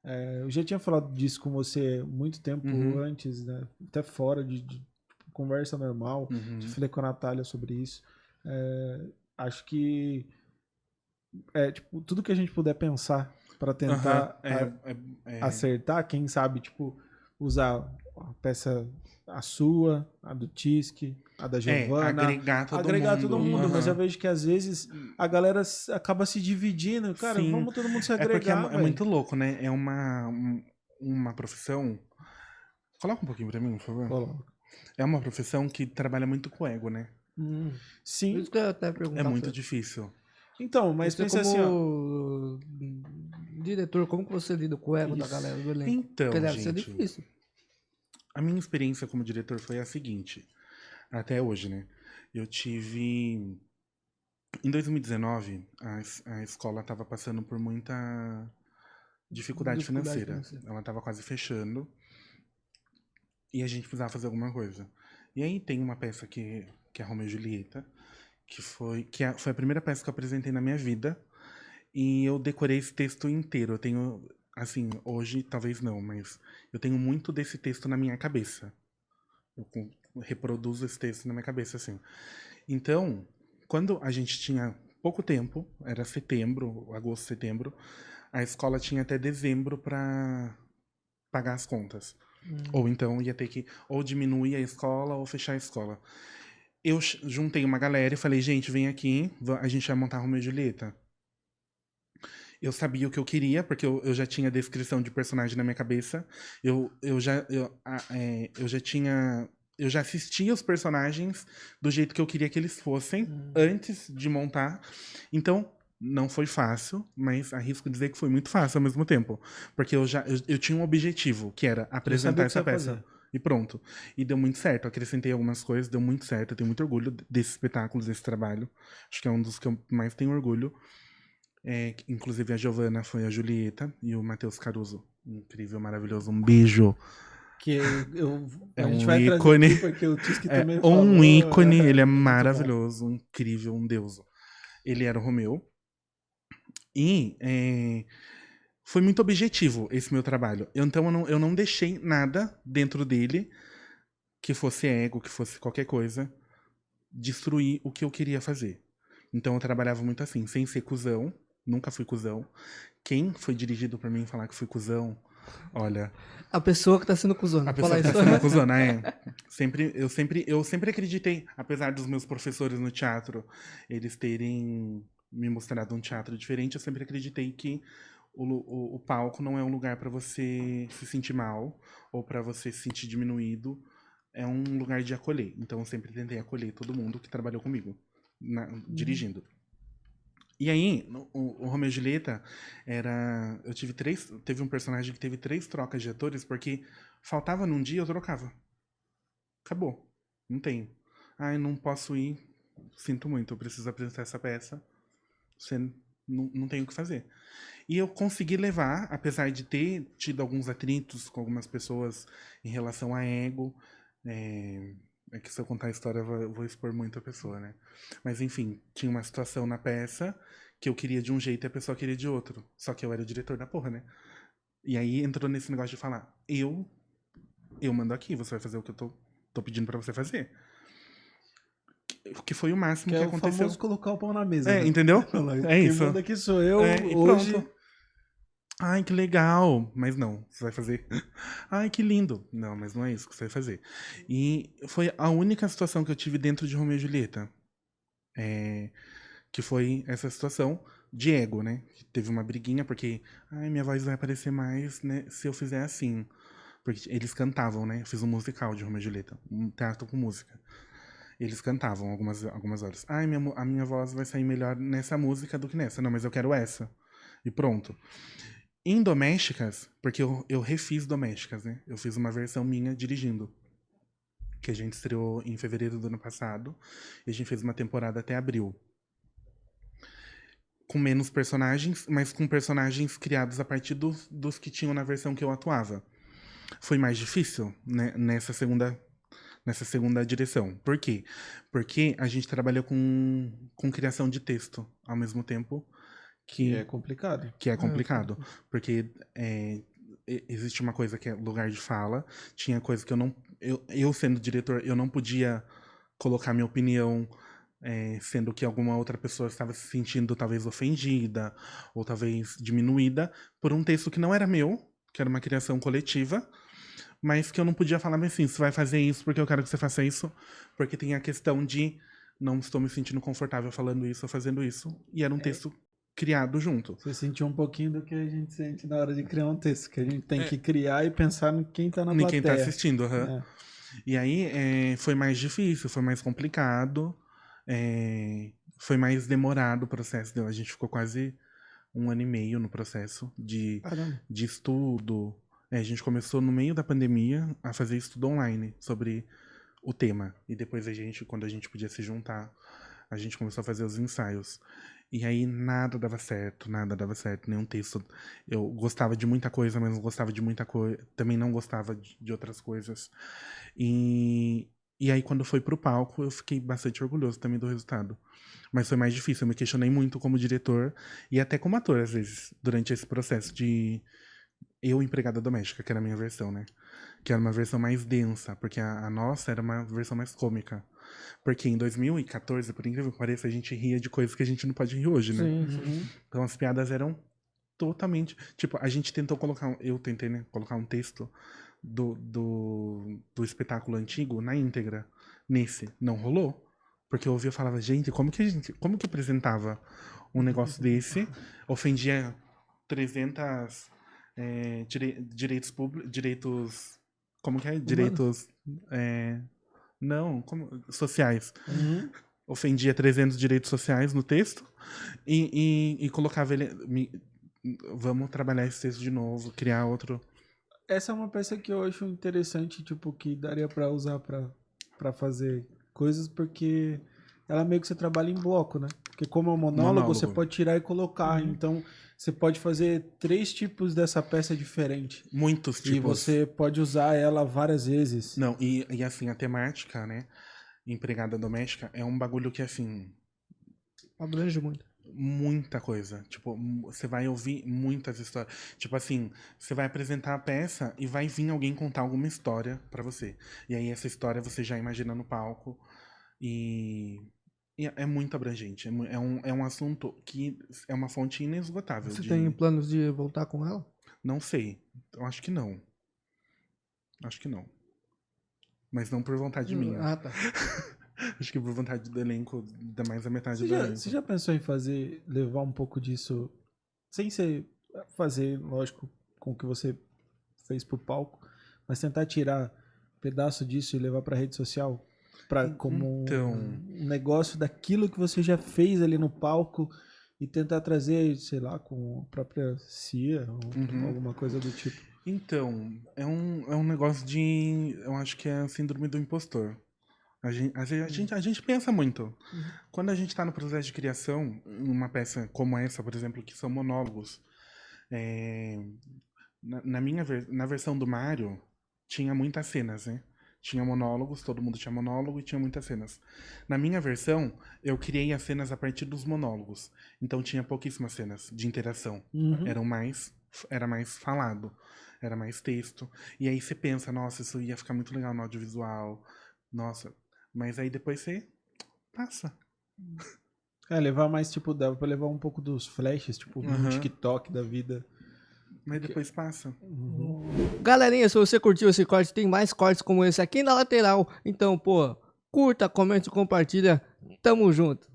Eu já tinha falado disso com você muito tempo Uhum, antes, né? Até fora de conversa normal. Já uhum. falei com a Natália sobre isso. Acho que tipo, tudo que a gente puder pensar para Aham, tentar é... acertar, quem sabe, tipo, usar a peça a sua, a do Tisque, a da Giovana, agregar todo agregar todo mundo. mundo, mas eu Aham. vejo que às vezes a galera acaba se dividindo. Cara, Sim, vamos todo mundo se é porque agregar, é velho. muito louco, né? É uma profissão. Coloca um pouquinho pra mim, por favor. Coloca. É uma profissão que trabalha muito com o ego, né? Sim. Isso que eu ia até É perguntar pra muito você. difícil. Então, mas Você pensa assim, ó. como diretor, como que você lida com o ego da galera do elenco? Porque Então, deve ser gente, difícil. a minha experiência como diretor foi a seguinte, até hoje, né? Eu tive. Em 2019, a escola estava passando por muita dificuldade Dificuldade financeira. financeira. Ela estava quase fechando e a gente precisava fazer alguma coisa. E aí tem uma peça que é Romeu e Julieta, foi a primeira peça que eu apresentei na minha vida. E eu decorei esse texto inteiro. Eu tenho, assim, hoje talvez não, mas eu tenho muito desse texto na minha cabeça. Eu reproduzo esse texto na minha cabeça, assim. Então, quando a gente tinha pouco tempo, era setembro, agosto, setembro, a escola tinha até dezembro para pagar as contas. Ou então ia ter que ou diminuir a escola ou fechar a escola. Eu juntei uma galera e falei, gente, vem aqui, a gente vai montar Romeu e Julieta. Eu sabia o que eu queria, porque eu já tinha a descrição de personagem na minha cabeça. Eu já tinha. Eu já assistia os personagens do jeito que eu queria que eles fossem antes de montar. Então, não foi fácil, mas arrisco dizer que foi muito fácil ao mesmo tempo. Porque eu tinha um objetivo, que era Já sabia apresentar o que você essa ia peça. fazer. E pronto. E deu muito certo. Acrescentei algumas coisas, deu muito certo. Eu tenho muito orgulho desse espetáculo, desse trabalho. Acho que é um dos que eu mais tenho orgulho. Inclusive a Giovana foi a Julieta e o Matheus Caruso. Incrível, maravilhoso. Um beijo. A É gente um vai trazer ícone. aqui porque o Tisque É também um falou. ícone. Ele é Muito bom. maravilhoso, incrível, um deus. Ele era o Romeu. E foi muito objetivo esse meu trabalho. Então eu não deixei nada dentro dele que fosse ego, que fosse qualquer coisa, destruir o que eu queria fazer. Então eu trabalhava muito assim, sem ser cuzão. Nunca fui cuzão. Quem foi dirigido por mim falar que fui cuzão, olha, A pessoa que tá sendo a cuzona, pessoa fala que tá isso. sendo cuzona eu sempre acreditei, apesar dos meus professores no teatro, eles terem me mostrado um teatro diferente, eu sempre acreditei que o palco não é um lugar pra você se sentir mal ou pra você se sentir diminuído, é um lugar de acolher. Então eu sempre tentei acolher todo mundo que trabalhou comigo, dirigindo. E aí, o Romeo e Julieta era. Eu tive três. Teve um personagem que teve três trocas de atores, porque faltava num dia, eu trocava. Acabou. Não tenho. Ai, não posso ir. Sinto muito, eu preciso apresentar essa peça. Você não tem o que fazer. E eu consegui levar, apesar de ter tido alguns atritos com algumas pessoas em relação a ego. É, é que se eu contar a história, eu vou expor muito a pessoa, né? Mas enfim, tinha uma situação na peça que eu queria de um jeito e a pessoa queria de outro. Só que eu era o diretor da porra, né? E aí entrou nesse negócio de falar: eu mando aqui, você vai fazer o que eu tô pedindo pra você fazer. Que foi o máximo Que que é o aconteceu. famoso colocar o pau na mesa, É, né? entendeu? Falar, É quem isso. manda aqui sou eu, E pronto. hoje. Ai, que legal. Mas não, você vai fazer. Ai, que lindo. Não, mas não é isso que você vai fazer. E foi a única situação que eu tive dentro de Romeo e Julieta. É, que foi essa situação de ego, né? Teve uma briguinha, porque ai, minha voz vai aparecer mais, né, se eu fizer assim. Porque eles cantavam, né? Eu fiz um musical de Romeo e Julieta, um teatro com música. Eles cantavam algumas horas. Ai, a minha voz vai sair melhor nessa música do que nessa. Não, mas eu quero essa. E pronto. Em Domésticas, porque eu refiz Domésticas, né? Eu fiz uma versão minha dirigindo. Que a gente estreou em fevereiro do ano passado. E a gente fez uma temporada até abril. Com menos personagens, mas com personagens criados a partir dos que tinham na versão que eu atuava. Foi mais difícil, né, nessa segunda direção. Por quê? Porque a gente trabalha com criação de texto ao mesmo tempo Que é que complicado. que é complicado, porque existe uma coisa que é lugar de fala, tinha coisa que eu não... Eu sendo diretor, eu não podia colocar minha opinião, sendo que alguma outra pessoa estava se sentindo talvez ofendida, ou talvez diminuída, por um texto que não era meu, que era uma criação coletiva, mas que eu não podia falar assim, você vai fazer isso porque eu quero que você faça isso, porque tem a questão de não estou me sentindo confortável falando isso ou fazendo isso, e era um texto criado junto. Você sentiu um pouquinho do que a gente sente na hora de criar um texto, que a gente tem que criar e pensar em quem tá na plateia. Em quem tá assistindo, aham. É. E aí foi mais difícil, foi mais complicado, foi mais demorado o processo. A gente ficou quase 1 ano e meio no processo de estudo. A gente começou no meio da pandemia a fazer estudo online sobre o tema. E depois quando a gente podia se juntar, a gente começou a fazer os ensaios. E aí nada dava certo, nenhum texto. Eu gostava de muita coisa, mas não gostava de muita coisa. Também não gostava de outras coisas. E aí quando foi pro palco, eu fiquei bastante orgulhoso também do resultado. Mas foi mais difícil, eu me questionei muito como diretor e até como ator, às vezes, durante esse processo de empregada doméstica, que era a minha versão, né? Que era uma versão mais densa, porque a nossa era uma versão mais cômica. Porque em 2014, por incrível que pareça, a gente ria de coisas que a gente não pode rir hoje, né? Sim. Então as piadas eram totalmente... Tipo, a gente tentou colocar... Eu tentei, né? Colocar um texto do espetáculo antigo na íntegra. Nesse, não rolou. Porque eu ouvia e falava, gente, como que apresentava um negócio desse? Ofendia 300 direitos públicos... Direitos... Como que é? Direitos... sociais. Ofendia 300 direitos sociais no texto e colocava ele... Vamos trabalhar esse texto de novo, criar outro... Essa é uma peça que eu acho interessante, tipo, que daria pra usar pra fazer coisas, porque ela meio que você trabalha em bloco, né? Porque como é um monólogo, você pode tirar e colocar. Então, você pode fazer 3 tipos dessa peça diferente. Muitos tipos. E você pode usar ela várias vezes. Não, e assim, a temática, né? Empregada doméstica é um bagulho que, assim... Abrange muito. Muita coisa. Tipo, você vai ouvir muitas histórias. Tipo assim, você vai apresentar a peça e vai vir alguém contar alguma história pra você. E aí essa história você já imagina no palco. E é muito abrangente. É um assunto que é uma fonte inesgotável. Você tem planos de voltar com ela? Não sei. Eu acho que não. Acho que não. Mas não por vontade minha. Ah, tá. Acho que por vontade do elenco, dá mais a metade do elenco. Você já pensou em levar um pouco disso, sem ser fazer, lógico, com o que você fez pro palco, mas tentar tirar pedaço disso e levar pra rede social? Como um negócio daquilo que você já fez ali no palco e tentar trazer, sei lá, com a própria Cia ou alguma coisa do tipo. Então, é um negócio de... Eu acho que é a síndrome do impostor. A gente pensa muito. Quando a gente está no processo de criação, numa peça como essa, por exemplo, que são monólogos, na versão do Mário, tinha muitas cenas, né? Tinha monólogos, todo mundo tinha monólogo e tinha muitas cenas. Na minha versão, eu criei as cenas a partir dos monólogos. Então tinha pouquíssimas cenas de interação. Era mais falado, era mais texto. E aí você pensa, nossa, isso ia ficar muito legal no audiovisual. Nossa, mas aí depois você passa. Levar mais, tipo, dava pra levar um pouco dos flashes, tipo, um TikTok da vida. Mas depois passa. Galerinha, se você curtiu esse corte, tem mais cortes como esse aqui na lateral. Então, pô, curta, comente, compartilha. Tamo junto.